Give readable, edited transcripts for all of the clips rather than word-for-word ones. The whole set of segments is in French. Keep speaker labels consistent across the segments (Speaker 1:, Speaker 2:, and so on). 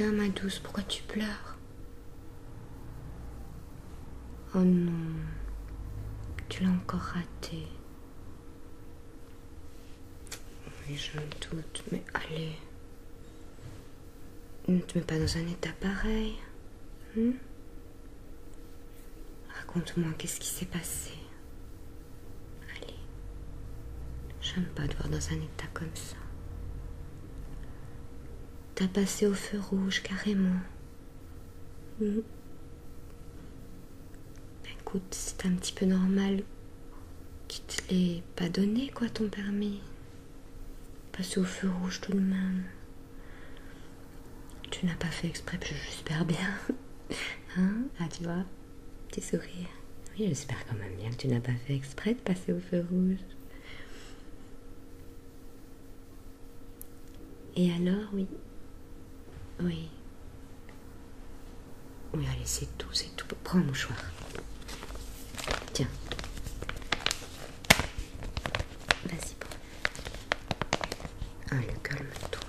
Speaker 1: soudain, ma douce? Pourquoi tu pleures? Oh non, tu l'as encore raté. Oui, je me doute, mais allez. Ne te mets pas dans un état pareil. Raconte-moi, qu'est-ce qui s'est passé? Allez. J'aime pas te voir dans un état comme ça. T'as passé au feu rouge, carrément. Écoute, c'est un petit peu normal qu'il te l'ait pas donné, quoi, ton permis. Passer au feu rouge tout de même. Tu n'as pas fait exprès, j'espère bien. Hein? Ah, tu vois, petit sourire. Oui, j'espère quand même bien que tu n'as pas fait exprès de passer au feu rouge. Et alors, oui. Oui. Oui, allez, c'est tout, c'est tout. Prends un mouchoir. Tiens. Vas-y, prends. Allez, calme-toi.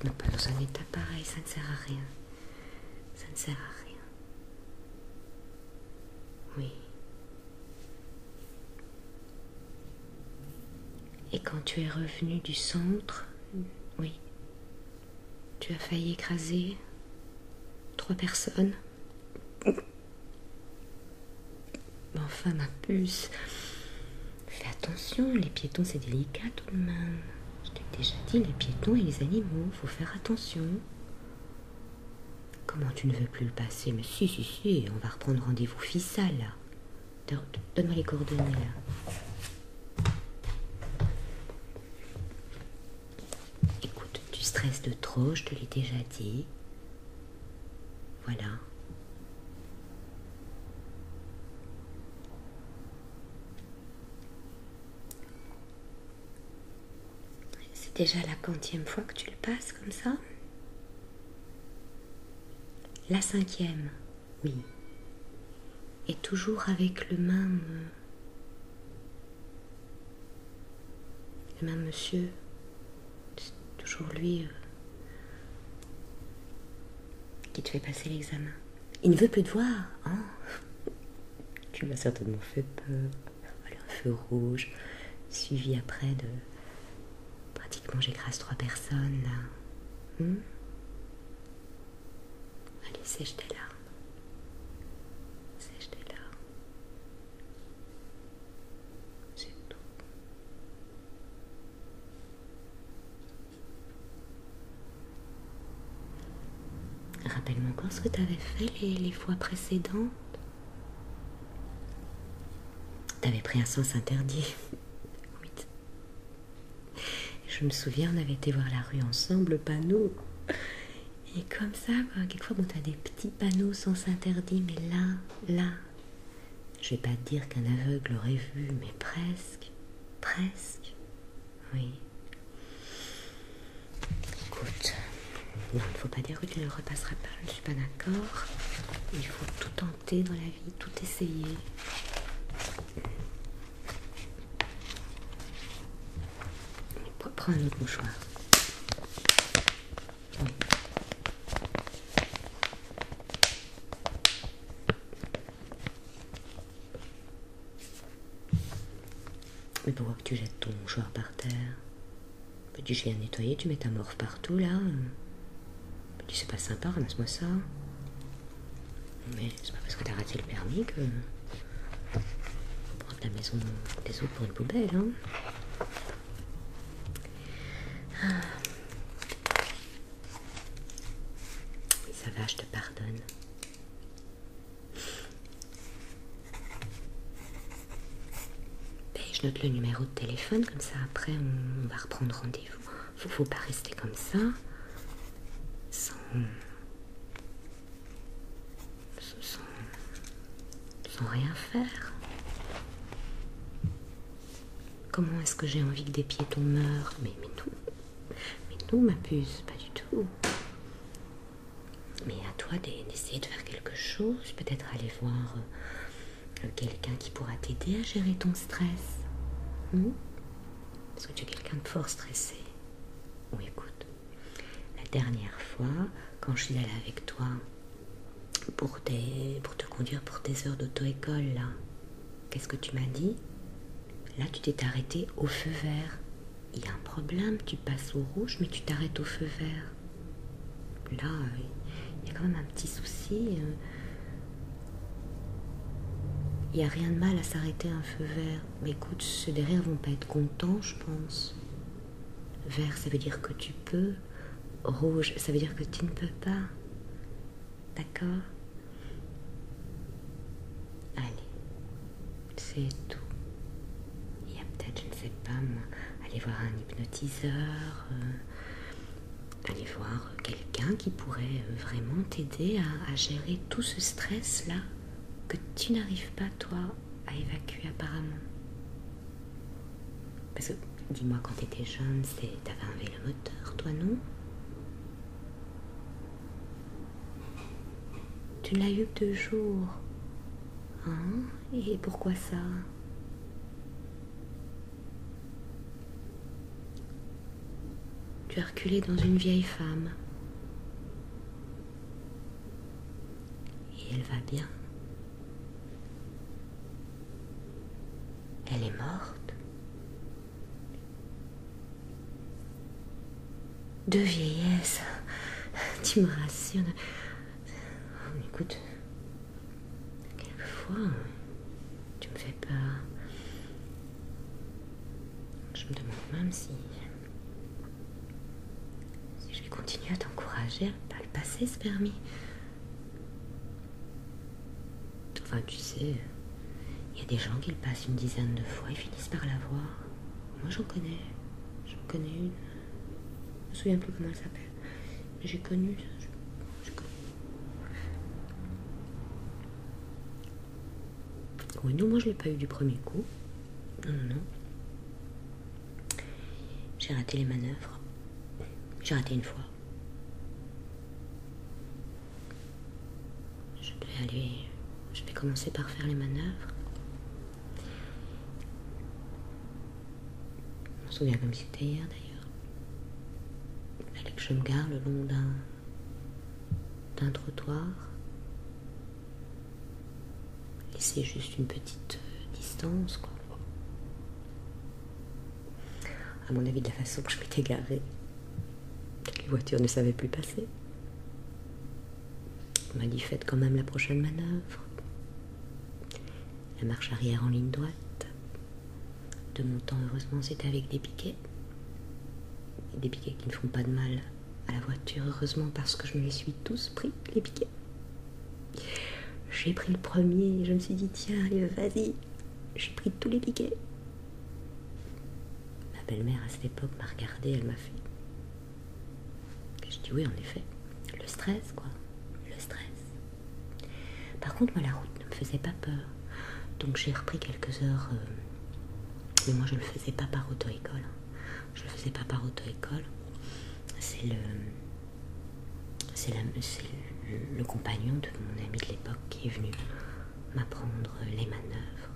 Speaker 1: Ne pas dans un état pareil, ça ne sert à rien. Ça ne sert à rien. Oui. Et quand tu es revenu du centre, oui, tu as failli écraser 3 personnes. Mais enfin, ma puce, fais attention, les piétons c'est délicat tout de même. Je t'ai déjà dit, les piétons et les animaux, faut faire attention. Comment tu ne veux plus le passer? Mais si, on va reprendre rendez-vous FISAL là. Donne-moi les coordonnées là. Écoute, tu stresses de trop, je te l'ai déjà dit. Voilà. C'est déjà la 40e fois que tu le passes comme ça? La 5e, oui. Et toujours avec le même monsieur. C'est toujours lui qui te fait passer l'examen. Il ne veut plus te voir, hein? Tu m'as certainement fait peur. Voilà, un feu rouge, suivi après de... Pratiquement, j'écrase 3 personnes, là. Allez, sèche tes larmes. Sèche tes larmes. C'est tout. Rappelle-moi encore ce que tu avais fait les fois précédentes. T'avais pris un sens interdit. Oui. Je me souviens, on avait été voir la rue ensemble, le panneau. Et comme ça, quoi. Quelquefois, bon, t'as des petits panneaux sens interdit, mais là, je vais pas te dire qu'un aveugle aurait vu, mais presque, oui. Écoute, non, il ne faut pas dire que tu ne le repasseras pas, je ne suis pas d'accord. Il faut tout tenter dans la vie, tout essayer. Prends un autre mouchoir. Oui. Mais pourquoi que tu jettes ton mouchoir par terre? Tu viens nettoyer, tu mets ta morve partout là. Tu sais pas sympa, ramasse-moi ça. Mais c'est pas parce que t'as raté le permis que... Faut prendre la maison des autres pour une poubelle, hein. Ça va, je te pardonne. Je note le numéro de téléphone, comme ça après on va reprendre rendez-vous. Faut pas rester comme ça, sans rien faire. Comment est-ce que j'ai envie que des piétons meurent? Mais non, ma puce, pas du tout. Mais à toi d'essayer de faire quelque chose, peut-être aller voir quelqu'un qui pourra t'aider à gérer ton stress. Parce que tu es quelqu'un de fort stressé. Ou écoute, la dernière fois, quand je suis allée avec toi pour te conduire pour tes heures d'auto-école, là, qu'est-ce que tu m'as dit? Là, tu t'es arrêté au feu vert. Il y a un problème, tu passes au rouge, mais tu t'arrêtes au feu vert. Là, il y a quand même un petit souci. Il n'y a rien de mal à s'arrêter à un feu vert. Mais écoute, ceux derrière vont pas être contents, je pense. Vert, ça veut dire que tu peux. Rouge, ça veut dire que tu ne peux pas. D'accord? Allez, c'est tout. Il y a peut-être, je ne sais pas moi, aller voir un hypnotiseur, aller voir quelqu'un qui pourrait vraiment t'aider à gérer tout ce stress-là que tu n'arrives pas, toi, à évacuer apparemment. Parce que, dis-moi, quand tu étais jeune, t'avais un vélomoteur, toi, non? Tu ne l'as eu que 2 jours. Hein? Et pourquoi ça? Tu as reculé dans une vieille femme. Et elle va bien. Elle est morte. De vieillesse. Tu me rassures. Écoute, quelquefois, tu me fais peur. Je me demande même si je vais continuer à t'encourager à pas le passer, ce permis. Enfin, tu sais, il y a des gens qui le passent une dizaine de fois et finissent par l'avoir. Moi, j'en connais une. Je me souviens plus comment elle s'appelle. Mais j'ai connu ça. Oui, non, moi je l'ai pas eu du premier coup. Non. J'ai raté les manœuvres. J'ai raté une fois. Je vais commencer par faire les manœuvres. Je me souviens comme si c'était hier d'ailleurs. Il fallait que je me gare le long d'un trottoir. Laisser juste une petite distance, quoi. À mon avis, de la façon que je m'étais garée, les voitures ne savaient plus passer. On m'a dit, faites quand même la prochaine manœuvre. La marche arrière en ligne droite. De mon temps, heureusement, c'était avec des piquets. Des piquets qui ne font pas de mal à la voiture, heureusement, parce que je me les suis tous pris, les piquets. J'ai pris le premier et je me suis dit, tiens, allez, vas-y. J'ai pris tous les piquets. Ma belle-mère, à cette époque, m'a regardée, elle m'a fait. Et je dis, oui, en effet. Le stress, quoi. Le stress. Par contre, moi, la route ne me faisait pas peur. Donc, j'ai repris quelques heures. Mais moi, je ne le faisais pas par auto-école. Je le faisais pas par auto-école. C'est le compagnon de mon ami de l'époque qui est venu m'apprendre les manœuvres.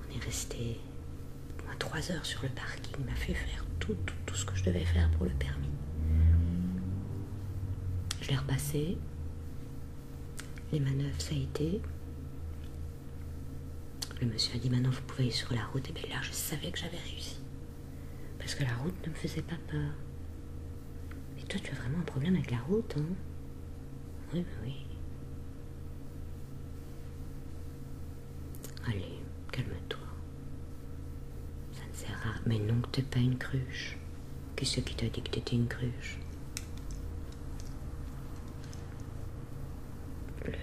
Speaker 1: On est resté au moins 3 heures sur le parking. Il m'a fait faire tout ce que je devais faire pour le permis. Je l'ai repassé. Les manœuvres, ça a été. Le monsieur a dit, maintenant vous pouvez aller sur la route. Et bien là, je savais que j'avais réussi. Parce que la route ne me faisait pas peur. Mais toi, tu as vraiment un problème avec la route, hein? Oui, oui. Allez, calme-toi. Ça ne sert à... Mais non, que t'es pas une cruche. Qu'est-ce qui t'a dit que t'étais une cruche?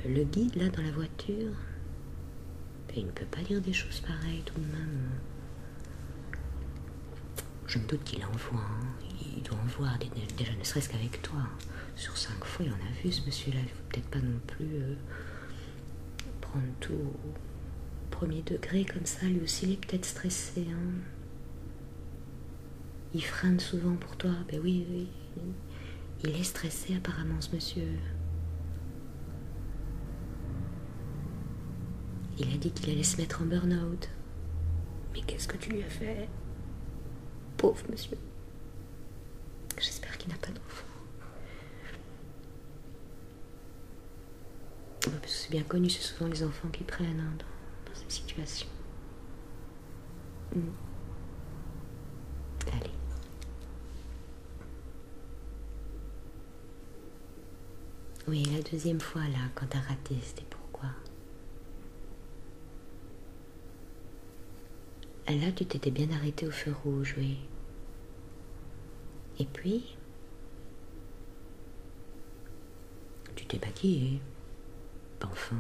Speaker 1: Le guide, là, dans la voiture, il ne peut pas dire des choses pareilles, tout de même. Je me doute qu'il en voit, hein. Il doit en voir, déjà ne serait-ce qu'avec toi. Sur 5 fois, il en a vu, ce monsieur-là. Il ne faut peut-être pas non plus prendre tout au premier degré comme ça. Lui aussi, il est peut-être stressé, hein. Il freine souvent pour toi. Ben oui. Il est stressé, apparemment, ce monsieur. Il a dit qu'il allait se mettre en burn-out. Mais qu'est-ce que tu lui as fait? Pauvre monsieur. J'espère qu'il n'a pas d'enfant. parce que c'est bien connu, c'est souvent les enfants qui prennent hein, dans ces situations. Allez. Oui, la deuxième fois, là, quand t'as raté, c'était pourquoi? Là, tu t'étais bien arrêté au feu rouge, oui. Et puis, tu t'es maquillé. Enfin,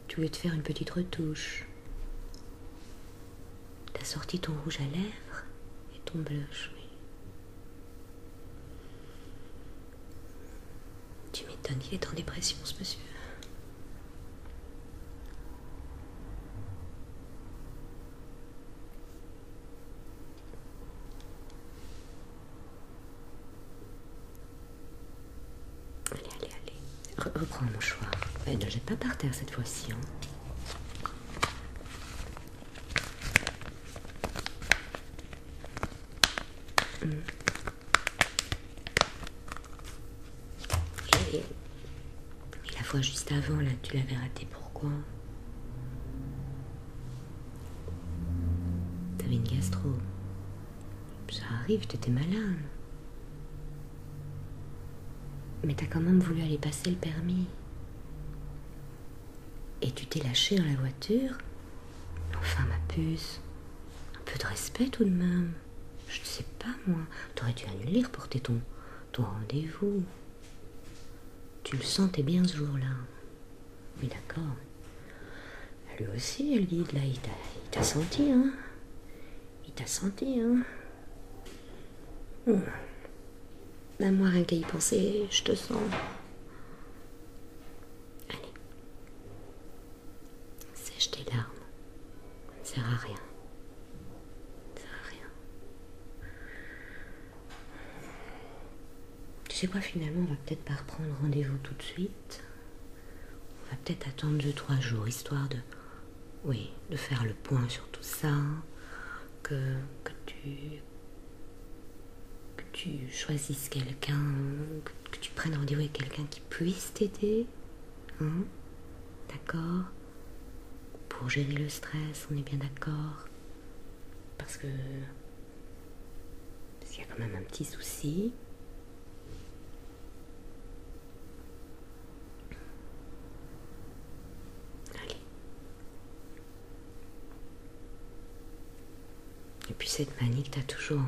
Speaker 1: tu voulais te faire une petite retouche. T'as sorti ton rouge à lèvres et ton blush, oui. Tu m'étonnes, il est en dépression, ce monsieur. Allez, allez, allez. Reprends mon mouchoir. Ne le jette pas par terre cette fois-ci. Hein. Et la fois juste avant, là, tu l'avais raté. Pourquoi? T'avais une gastro. Ça arrive, t'étais malade. Mais t'as quand même voulu aller passer le permis. Et tu t'es lâché dans la voiture. Enfin, ma puce. Un peu de respect tout de même. Je ne sais pas, moi. T'aurais dû annuler, reporter ton rendez-vous. Tu le sentais bien ce jour-là. Oui, d'accord. Lui aussi, le guide, là, il t'a senti, hein. Il t'a senti, hein. Même moi, rien qu'à y penser, je te sens. Allez. Sèche tes larmes. Ça ne sert à rien. Ça sert à rien. Tu sais quoi, finalement, on va peut-être pas reprendre rendez-vous tout de suite. On va peut-être attendre 2-3 jours, histoire de... Oui, de faire le point sur tout ça. Que tu choisisses quelqu'un, que tu prennes rendez-vous avec quelqu'un qui puisse t'aider. Hein? D'accord? Pour gérer le stress, on est bien d'accord? Parce qu'il y a quand même un petit souci. Allez. Et puis cette manie que t'as toujours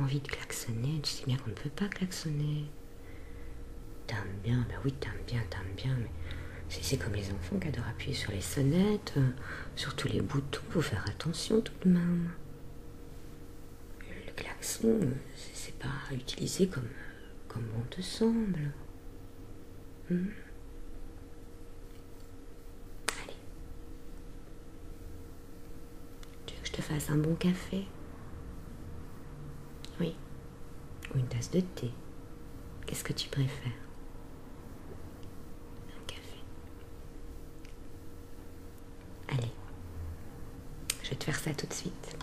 Speaker 1: envie de klaxonner. Tu sais bien qu'on ne peut pas klaxonner. T'aimes bien, ben oui, t'aimes bien, mais c'est comme les enfants qui adorent appuyer sur les sonnettes, sur tous les boutons. Faut faire attention tout de même. Le klaxon, c'est pas utilisé comme bon te semble. Allez. Tu veux que je te fasse un bon café? Oui. Ou une tasse de thé. Qu'est-ce que tu préfères? Un café. Allez. Je vais te faire ça tout de suite.